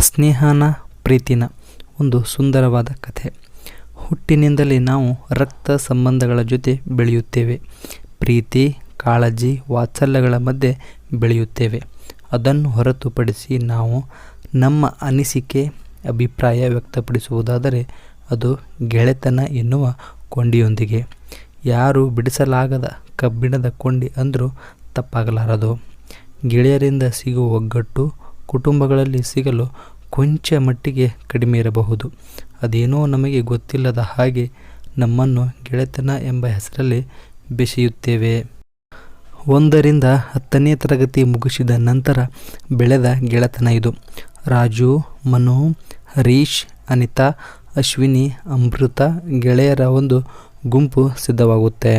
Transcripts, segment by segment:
ಸ್ನೇಹನ ಪ್ರೀತಿನ ಒಂದು ಸುಂದರವಾದ ಕಥೆ. ಹುಟ್ಟಿನಿಂದಲೇ ನಾವು ರಕ್ತ ಸಂಬಂಧಗಳ ಜೊತೆ ಬೆಳೆಯುತ್ತೇವೆ. ಪ್ರೀತಿ, ಕಾಳಜಿ, ವಾತ್ಸಲ್ಯಗಳ ಮಧ್ಯೆ ಬೆಳೆಯುತ್ತೇವೆ. ಅದನ್ನು ಹೊರತುಪಡಿಸಿ ನಾವು ನಮ್ಮ ಅನಿಸಿಕೆ, ಅಭಿಪ್ರಾಯ ವ್ಯಕ್ತಪಡಿಸುವುದಾದರೆ ಅದು ಗೆಳೆತನ ಎನ್ನುವ ಕೊಂಡಿಯೊಂದಿಗೆ. ಯಾರು ಬಿಡಿಸಲಾಗದ ಕಬ್ಬಿಣದ ಕೊಂಡಿ ಅಂದರೂ ತಪ್ಪಾಗಲಾರದು. ಗೆಳೆಯರಿಂದ ಸಿಗುವ ಒಗ್ಗಟ್ಟು ಕುಟುಂಬಗಳಲ್ಲಿ ಸಿಗಲು ಕೊಂಚ ಮಟ್ಟಿಗೆ ಕಡಿಮೆ ಇರಬಹುದು. ಅದೇನೋ ನಮಗೆ ಗೊತ್ತಿಲ್ಲದ ಹಾಗೆ ನಮ್ಮನ್ನು ಗೆಳೆತನ ಎಂಬ ಹೆಸರಲ್ಲಿ ಬೆಸೆಯುತ್ತೇವೆ. 1ರಿಂದ 10ನೇ ತರಗತಿ ಮುಗಿಸಿದ ನಂತರ ಬೆಳೆದ ಗೆಳೆತನ ಇದು. ರಾಜು, ಮನು, ಹರೀಶ್, ಅನಿತಾ, ಅಶ್ವಿನಿ, ಅಮೃತ ಗೆಳೆಯರ ಒಂದು ಗುಂಪು ಸಿದ್ಧವಾಗುತ್ತೆ.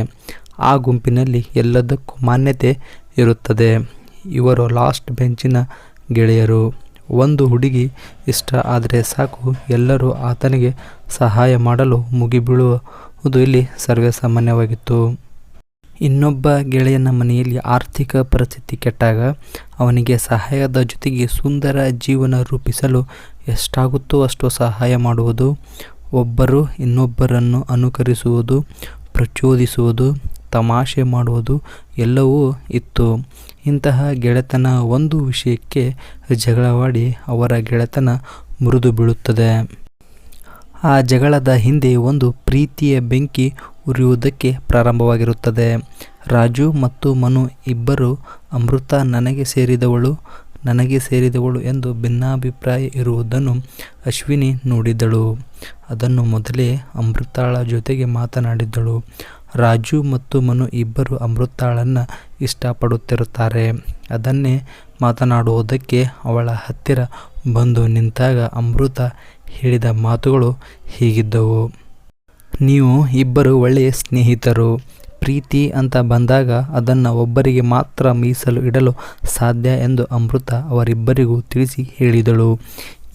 ಆ ಗುಂಪಿನಲ್ಲಿ ಎಲ್ಲದಕ್ಕೂ ಮಾನ್ಯತೆ ಇರುತ್ತದೆ. ಇವರು ಲಾಸ್ಟ್ ಬೆಂಚಿನ ಗೆಳೆಯರು. ಒಂದು ಹುಡುಗಿ ಇಷ್ಟ ಆದರೆ ಸಾಕು, ಎಲ್ಲರೂ ಆತನಿಗೆ ಸಹಾಯ ಮಾಡಲು ಮುಗಿಬೀಳುವುದು ಇಲ್ಲಿ ಸರ್ವೇಸಾಮಾನ್ಯವಾಗಿತ್ತು. ಇನ್ನೊಬ್ಬ ಗೆಳೆಯನ ಮನೆಯಲ್ಲಿ ಆರ್ಥಿಕ ಪರಿಸ್ಥಿತಿ ಕೆಟ್ಟಾಗ ಅವನಿಗೆ ಸಹಾಯದ ಜೊತೆಗೆ ಸುಂದರ ಜೀವನ ರೂಪಿಸಲು ಎಷ್ಟಾಗುತ್ತೋ ಅಷ್ಟು ಸಹಾಯ ಮಾಡುವುದು, ಒಬ್ಬರು ಇನ್ನೊಬ್ಬರನ್ನು ಅನುಕರಿಸುವುದು, ಪ್ರಚೋದಿಸುವುದು, ತಮಾಷೆ ಮಾಡುವುದು ಎಲ್ಲವೂ ಇತ್ತು. ಇಂತಹ ಗೆಳೆತನ ಒಂದು ವಿಷಯಕ್ಕೆ ಜಗಳವಾಡಿ ಅವರ ಗೆಳೆತನ ಮುರಿದು ಬೀಳುತ್ತದೆ. ಆ ಜಗಳದ ಹಿಂದೆ ಒಂದು ಪ್ರೀತಿಯ ಬೆಂಕಿ ಉರಿಯುವುದಕ್ಕೆ ಪ್ರಾರಂಭವಾಗಿರುತ್ತದೆ. ರಾಜು ಮತ್ತು ಮನು ಇಬ್ಬರು ಅಮೃತ ನನಗೆ ಸೇರಿದವಳು ಎಂದು ಭಿನ್ನಾಭಿಪ್ರಾಯ ಇರುವುದನ್ನು ಅಶ್ವಿನಿ ನೋಡಿದ್ದಳು. ಅದನ್ನು ಮೊದಲೇ ಅಮೃತಾಳ ಜೊತೆಗೆ ಮಾತನಾಡಿದ್ದಳು. ರಾಜು ಮತ್ತು ಮನು ಇಬ್ಬರು ಅಮೃತಾಳನ್ನು ಇಷ್ಟಪಡುತ್ತಿರುತ್ತಾರೆ. ಅದನ್ನೇ ಮಾತನಾಡುವುದಕ್ಕೆ ಅವಳ ಹತ್ತಿರ ಬಂದು ನಿಂತಾಗ ಅಮೃತ ಹೇಳಿದ ಮಾತುಗಳು ಹೀಗಿದ್ದವು. ನೀವು ಇಬ್ಬರು ಒಳ್ಳೆಯ ಸ್ನೇಹಿತರು. ಪ್ರೀತಿ ಅಂತ ಬಂದಾಗ ಅದನ್ನು ಒಬ್ಬರಿಗೆ ಮಾತ್ರ ಮೀಸಲು ಇಡಲು ಸಾಧ್ಯ ಎಂದು ಅಮೃತ ಅವರಿಬ್ಬರಿಗೂ ತಿಳಿಸಿ ಹೇಳಿದಳು.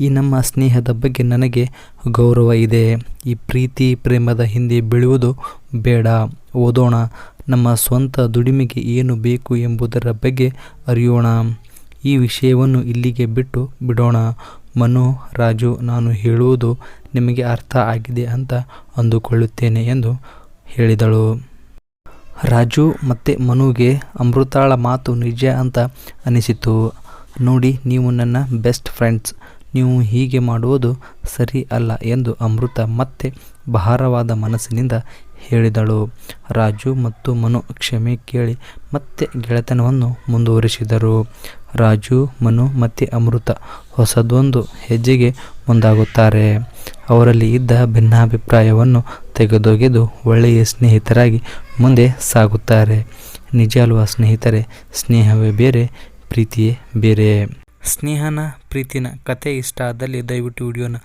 ಈ ನಮ್ಮ ಸ್ನೇಹದ ಬಗ್ಗೆ ನನಗೆ ಗೌರವ ಇದೆ. ಈ ಪ್ರೀತಿ ಪ್ರೇಮದ ಹಿಂದೆ ಬೀಳುವುದು ಬೇಡ. ಓದೋಣ, ನಮ್ಮ ಸ್ವಂತ ದುಡಿಮೆಗೆ ಏನು ಬೇಕು ಎಂಬುದರ ಬಗ್ಗೆ ಅರಿಯೋಣ. ಈ ವಿಷಯವನ್ನು ಇಲ್ಲಿಗೆ ಬಿಟ್ಟು ಬಿಡೋಣ. ಮನು, ರಾಜು, ನಾನು ಹೇಳುವುದು ನಿಮಗೆ ಅರ್ಥ ಆಗಿದೆ ಅಂತ ಅಂದುಕೊಳ್ಳುತ್ತೇನೆ ಎಂದು ಹೇಳಿದಳು. ರಾಜು ಮತ್ತು ಮನುಗೆ ಅಮೃತಾಳ ಮಾತು ನಿಜ ಅಂತ ಅನಿಸಿತು. ನೋಡಿ, ನೀವು ನನ್ನ ಬೆಸ್ಟ್ ಫ್ರೆಂಡ್ಸ್. ನೀವು ಹೀಗೆ ಮಾಡುವುದು ಸರಿ ಅಲ್ಲ ಎಂದು ಅಮೃತ ಮತ್ತೆ ಭಾರವಾದ ಮನಸ್ಸಿನಿಂದ ಹೇಳಿದಳು. ರಾಜು ಮತ್ತು ಮನು ಕ್ಷಮೆ ಕೇಳಿ ಮತ್ತೆ ಗೆಳೆತನವನ್ನು ಮುಂದುವರಿಸಿದರು. ರಾಜು, ಮನು ಮತ್ತು ಅಮೃತ ಹೊಸದೊಂದು ಹೆಜ್ಜೆಗೆ ಮುಂದಾಗುತ್ತಾರೆ. ಅವರಲ್ಲಿ ಇದ್ದ ಭಿನ್ನಾಭಿಪ್ರಾಯವನ್ನು ತೆಗೆದೊಗೆದು ಒಳ್ಳೆಯ ಸ್ನೇಹಿತರಾಗಿ ಮುಂದೆ ಸಾಗುತ್ತಾರೆ. ನಿಜ ಅಲ್ವಾ ಸ್ನೇಹಿತರೆ? ಸ್ನೇಹವೇ ಬೇರೆ, ಪ್ರೀತಿಯೇ ಬೇರೆ. ಸ್ನೇಹನ ಪ್ರೀತಿನ ಕತೆ ಇಷ್ಟ ಆದಲ್ಲಿ ದಯವಿಟ್ಟು ವಿಡಿಯೋನ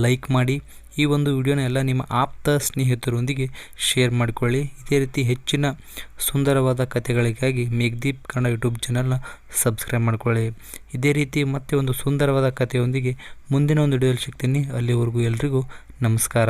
ಲೈಕ್ ಮಾಡಿ. ಈ ಒಂದು ವಿಡಿಯೋನ ಎಲ್ಲ ನಿಮ್ಮ ಆಪ್ತ ಸ್ನೇಹಿತರೊಂದಿಗೆ ಶೇರ್ ಮಾಡಿಕೊಳ್ಳಿ. ಇದೇ ರೀತಿ ಹೆಚ್ಚಿನ ಸುಂದರವಾದ ಕಥೆಗಳಿಗಾಗಿ ಮೇಘದೀಪ್ ಕನ್ನಡ ಯೂಟ್ಯೂಬ್ ಚಾನಲ್ನ ಸಬ್ಸ್ಕ್ರೈಬ್ ಮಾಡಿಕೊಳ್ಳಿ. ಇದೇ ರೀತಿ ಮತ್ತೆ ಒಂದು ಸುಂದರವಾದ ಕಥೆಯೊಂದಿಗೆ ಮುಂದಿನ ಒಂದು ವಿಡಿಯೋದಲ್ಲಿ ಸಿಗ್ತೀನಿ. ಅಲ್ಲಿವರೆಗೂ ಎಲ್ರಿಗೂ ನಮಸ್ಕಾರ.